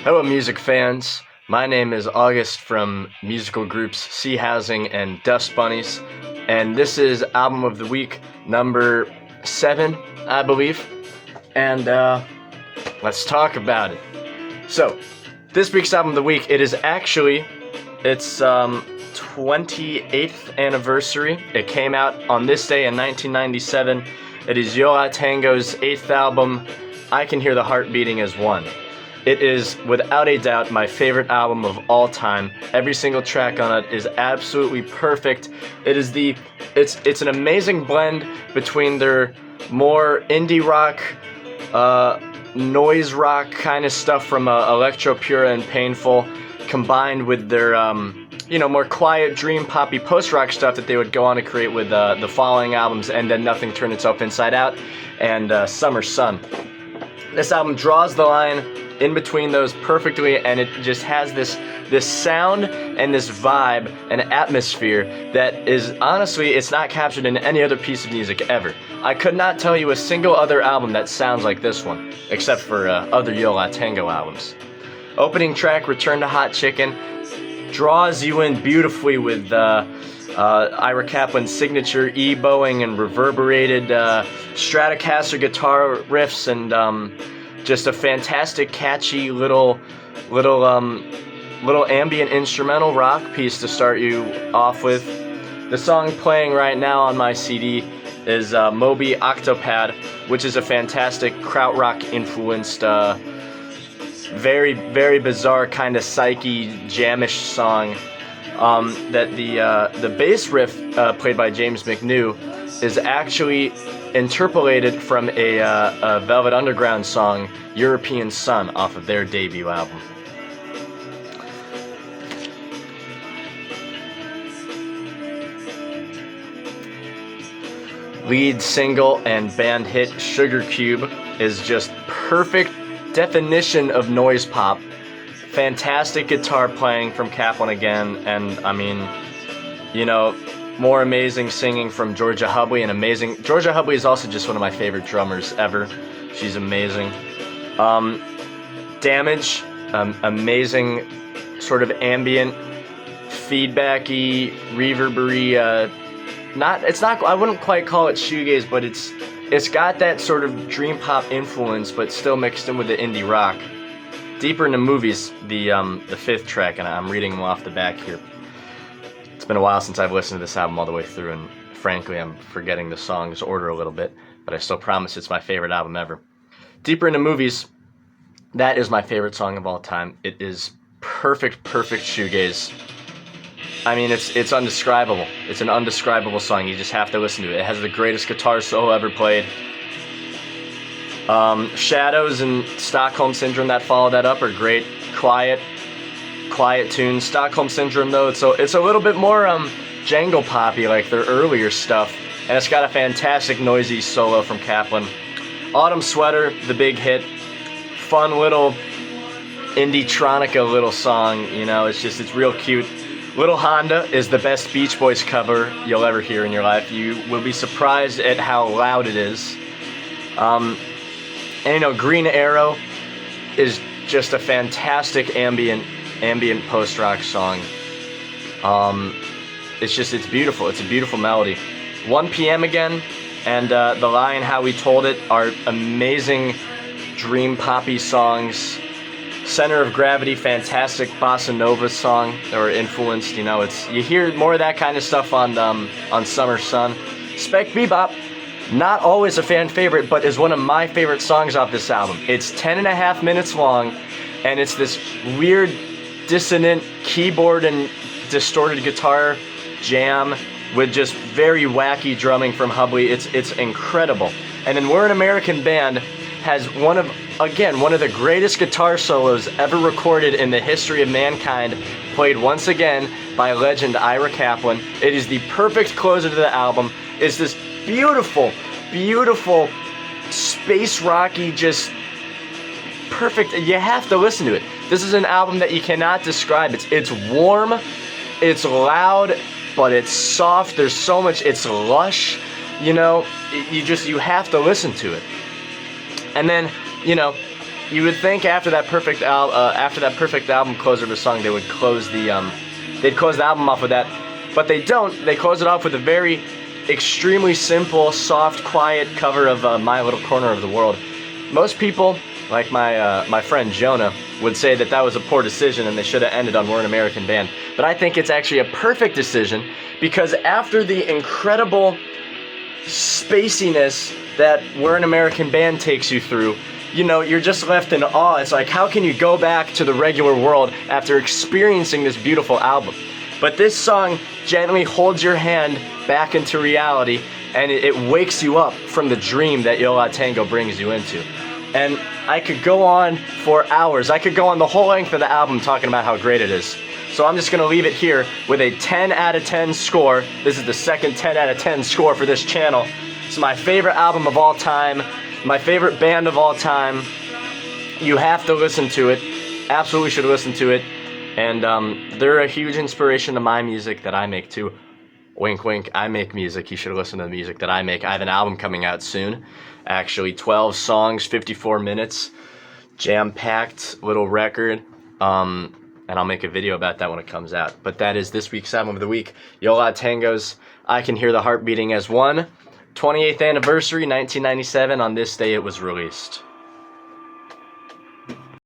Hello, music fans. My name is August from musical groups Sea Housing and Dust Bunnies, and this is Album of the Week number 7, I believe. And let's talk about it. So, this week's Album of the Week, it's 28th anniversary. It came out on this day in 1997. It is Yo La Tengo's 8th album, I Can Hear the Heart Beating as One. It is, without a doubt, my favorite album of all time. Every single track on it is absolutely perfect. It's an amazing blend between their more indie rock, noise rock kind of stuff from Electro Pura and Painful, combined with their more quiet, dream poppy post-rock stuff that they would go on to create with the following albums, And Then Nothing Turned Itself Inside Out and Summer Sun. This album draws the line in between those perfectly, and it just has this sound and this vibe and atmosphere that is, honestly, it's not captured in any other piece of music ever. I could not tell you a single other album that sounds like this one, except for other Yo La Tengo albums. Opening track, Return to Hot Chicken, draws you in beautifully with Ira Kaplan's signature E-bowing and reverberated Stratocaster guitar riffs, and just a fantastic, catchy little ambient instrumental rock piece to start you off with. The song playing right now on my CD is Moby Octopad, which is a fantastic krautrock influenced, very, very bizarre kind of psyche jamish song. That the bass riff played by James McNew is actually interpolated from a Velvet Underground song, European Sun, off of their debut album. Lead single and band hit Sugar Cube is just perfect definition of noise pop. Fantastic guitar playing from Kaplan again, and I mean, more amazing singing from Georgia Hubley, and amazing. Georgia Hubley is also just one of my favorite drummers ever. She's amazing. Damage, amazing sort of ambient, feedbacky, reverbery. I wouldn't quite call it shoegaze, but it's got that sort of dream pop influence, but still mixed in with the indie rock. Deeper into Movies, the 5th track, and I'm reading them off the back here. It's been a while since I've listened to this album all the way through, and frankly, I'm forgetting the song's order a little bit, but I still promise it's my favorite album ever. Deeper Into Movies, that is my favorite song of all time. It is perfect shoegaze. I mean, it's undescribable. It's an undescribable song. You just have to listen to it. It has the greatest guitar solo ever played. Shadows and Stockholm Syndrome that follow that up are great, quiet tunes. Stockholm Syndrome, though, it's a little bit more jangle poppy like their earlier stuff, and it's got a fantastic noisy solo from Kaplan. Autumn Sweater, the big hit, fun little indie-tronica little song. It's real cute. Little Honda is the best Beach Boys cover you'll ever hear in your life. You will be surprised at how loud it is. And Green Arrow is just a fantastic ambient post-rock song. It's beautiful. It's a beautiful melody. 1 p.m. again, and The Lie and How We Told It are amazing dream poppy songs. Center of Gravity, fantastic bossa nova song, or influenced. You hear more of that kind of stuff on Summer Sun. Spec Bebop, not always a fan favorite, but is one of my favorite songs off this album. It's 10.5 minutes long, and it's this weird, dissonant keyboard and distorted guitar jam with just very wacky drumming from Hubley. It's incredible. And then We're an American Band has one of the greatest guitar solos ever recorded in the history of mankind, played once again by legend Ira Kaplan. It is the perfect closer to the album. It's this beautiful space rocky, just perfect. You have to listen to it. This is an album that you cannot describe. It's warm, it's loud, but it's soft. There's so much. It's lush. You have to listen to it. And then, you would think after that perfect album closer of a song, they would close the album off with that, but they don't. They close it off with a very extremely simple, soft, quiet cover of My Little Corner of the World. Most people, like my friend Jonah, would say that was a poor decision and they should have ended on We're an American Band. But I think it's actually a perfect decision, because after the incredible spaciness that We're an American Band takes you through, you know, you're just left in awe. It's like, how can you go back to the regular world after experiencing this beautiful album? But this song gently holds your hand back into reality, and it wakes you up from the dream that Yo La Tengo brings you into. And I could go on for hours. I could go on the whole length of the album talking about how great it is. So I'm just going to leave it here with a 10 out of 10 score. This is the second 10 out of 10 score for this channel. It's my favorite album of all time, my favorite band of all time. You have to listen to it. Absolutely should listen to it. And they're a huge inspiration to my music that I make too. Wink, wink, I make music. You should listen to the music that I make. I have an album coming out soon. Actually, 12 songs, 54 minutes. Jam-packed little record. And I'll make a video about that when it comes out. But that is this week's album of the week. Yo La Tengo's I Can Hear the Heart Beating as One. 28th anniversary, 1997. On this day it was released.